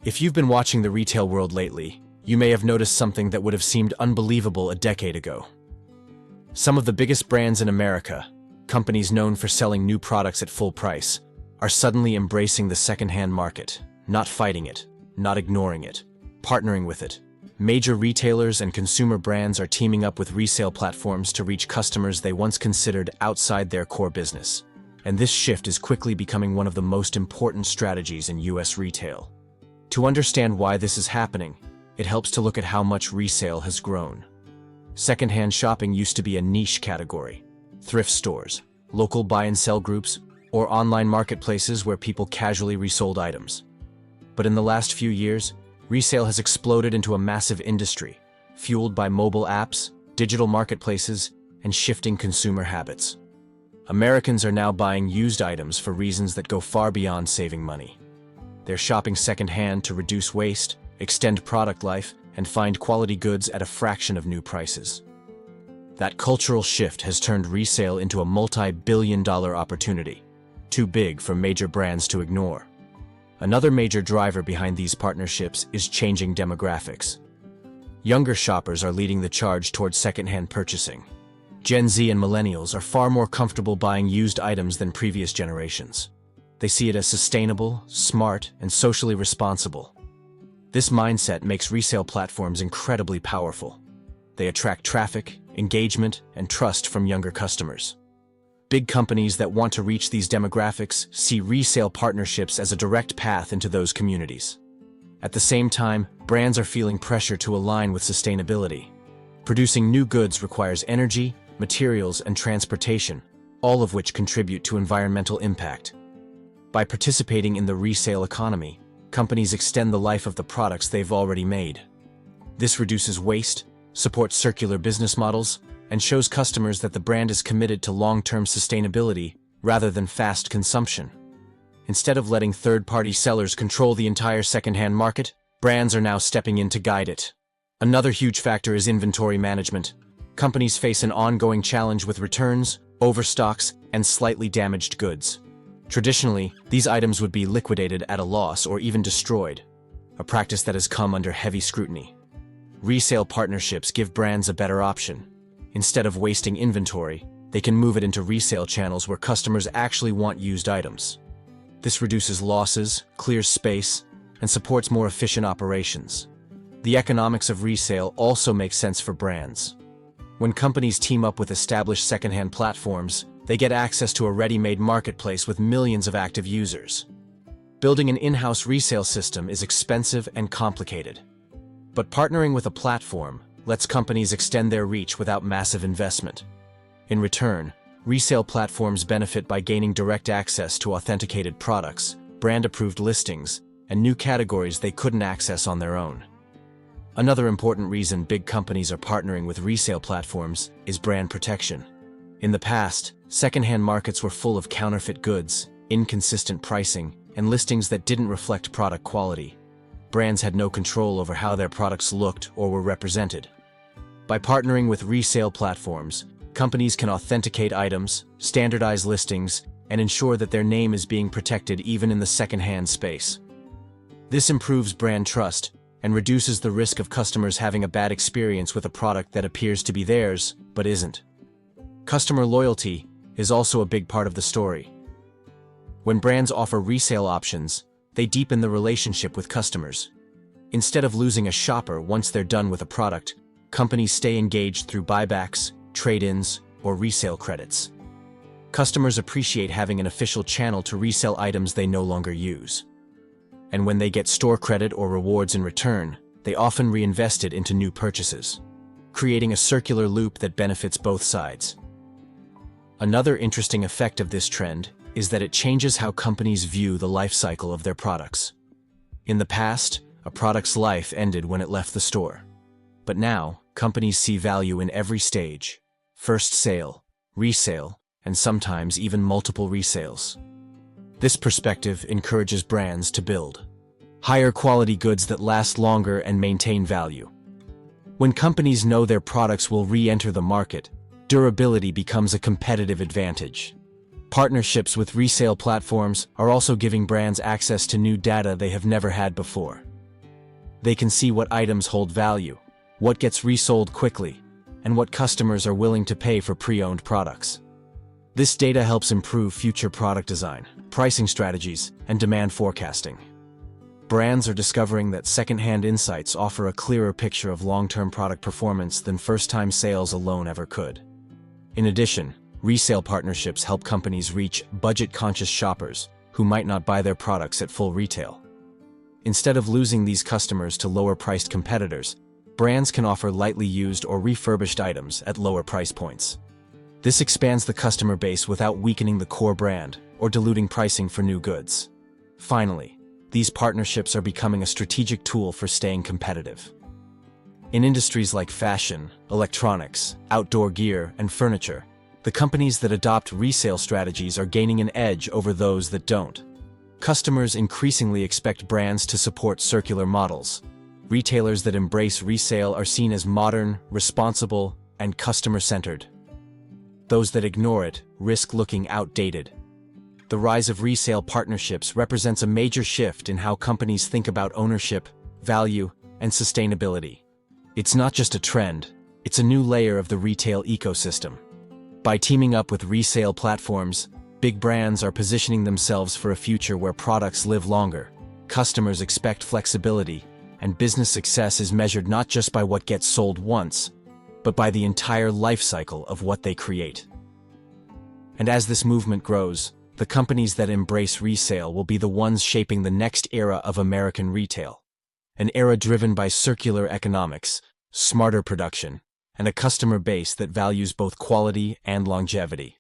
If you've been watching the retail world lately, you may have noticed something that would have seemed unbelievable a decade ago. Some of the biggest brands in America, companies known for selling new products at full price, are suddenly embracing the secondhand market, not fighting it, not ignoring it, partnering with it. Major retailers and consumer brands are teaming up with resale platforms to reach customers they once considered outside their core business. And this shift is quickly becoming one of the most important strategies in US retail. To understand why this is happening, it helps to look at how much resale has grown. Secondhand shopping used to be a niche category. Thrift stores, local buy and sell groups, or online marketplaces where people casually resold items. But in the last few years, resale has exploded into a massive industry, fueled by mobile apps, digital marketplaces, and shifting consumer habits. Americans are now buying used items for reasons that go far beyond saving money. They're shopping secondhand to reduce waste, extend product life, and find quality goods at a fraction of new prices. That cultural shift has turned resale into a multi-billion-dollar opportunity, too big for major brands to ignore. Another major driver behind these partnerships is changing demographics. Younger shoppers are leading the charge towards secondhand purchasing. Gen Z and millennials are far more comfortable buying used items than previous generations. They see it as sustainable, smart, and socially responsible. This mindset makes resale platforms incredibly powerful. They attract traffic, engagement, and trust from younger customers. Big companies that want to reach these demographics see resale partnerships as a direct path into those communities. At the same time, brands are feeling pressure to align with sustainability. Producing new goods requires energy, materials, and transportation, all of which contribute to environmental impact. By participating in the resale economy, companies extend the life of the products they've already made. This reduces waste, supports circular business models, and shows customers that the brand is committed to long-term sustainability rather than fast consumption. Instead of letting third-party sellers control the entire secondhand market, brands are now stepping in to guide it. Another huge factor is inventory management. Companies face an ongoing challenge with returns, overstocks, and slightly damaged goods. Traditionally, these items would be liquidated at a loss or even destroyed, a practice that has come under heavy scrutiny. Resale partnerships give brands a better option. Instead of wasting inventory, they can move it into resale channels where customers actually want used items. This reduces losses, clears space, and supports more efficient operations. The economics of resale also make sense for brands. When companies team up with established secondhand platforms, they get access to a ready-made marketplace with millions of active users. Building an in-house resale system is expensive and complicated. But partnering with a platform lets companies extend their reach without massive investment. In return, resale platforms benefit by gaining direct access to authenticated products, brand-approved listings, and new categories they couldn't access on their own. Another important reason big companies are partnering with resale platforms is brand protection. In the past, secondhand markets were full of counterfeit goods, inconsistent pricing, and listings that didn't reflect product quality. Brands had no control over how their products looked or were represented. By partnering with resale platforms, companies can authenticate items, standardize listings, and ensure that their name is being protected even in the secondhand space. This improves brand trust and reduces the risk of customers having a bad experience with a product that appears to be theirs but isn't. Customer loyalty is also a big part of the story. When brands offer resale options, they deepen the relationship with customers. Instead of losing a shopper once they're done with a product, companies stay engaged through buybacks, trade-ins, or resale credits. Customers appreciate having an official channel to resell items they no longer use. And when they get store credit or rewards in return, they often reinvest it into new purchases, creating a circular loop that benefits both sides. Another interesting effect of this trend is that it changes how companies view the life cycle of their products. In the past, a product's life ended when it left the store. But now, companies see value in every stage: first sale, resale, and sometimes even multiple resales. This perspective encourages brands to build higher quality goods that last longer and maintain value. When companies know their products will re-enter the market, durability becomes a competitive advantage. Partnerships with resale platforms are also giving brands access to new data they have never had before. They can see what items hold value, what gets resold quickly, and what customers are willing to pay for pre-owned products. This data helps improve future product design, pricing strategies, and demand forecasting. Brands are discovering that second-hand insights offer a clearer picture of long-term product performance than first-time sales alone ever could. In addition, resale partnerships help companies reach budget-conscious shoppers who might not buy their products at full retail. Instead of losing these customers to lower-priced competitors, brands can offer lightly used or refurbished items at lower price points. This expands the customer base without weakening the core brand or diluting pricing for new goods. Finally, these partnerships are becoming a strategic tool for staying competitive. In industries like fashion, electronics, outdoor gear, and furniture, the companies that adopt resale strategies are gaining an edge over those that don't. Customers increasingly expect brands to support circular models. Retailers that embrace resale are seen as modern, responsible, and customer-centered. Those that ignore it risk looking outdated. The rise of resale partnerships represents a major shift in how companies think about ownership, value, and sustainability. It's not just a trend, it's a new layer of the retail ecosystem. By teaming up with resale platforms, big brands are positioning themselves for a future where products live longer, customers expect flexibility, and business success is measured not just by what gets sold once, but by the entire life cycle of what they create. And as this movement grows, the companies that embrace resale will be the ones shaping the next era of American retail. An era driven by circular economics, smarter production, and a customer base that values both quality and longevity.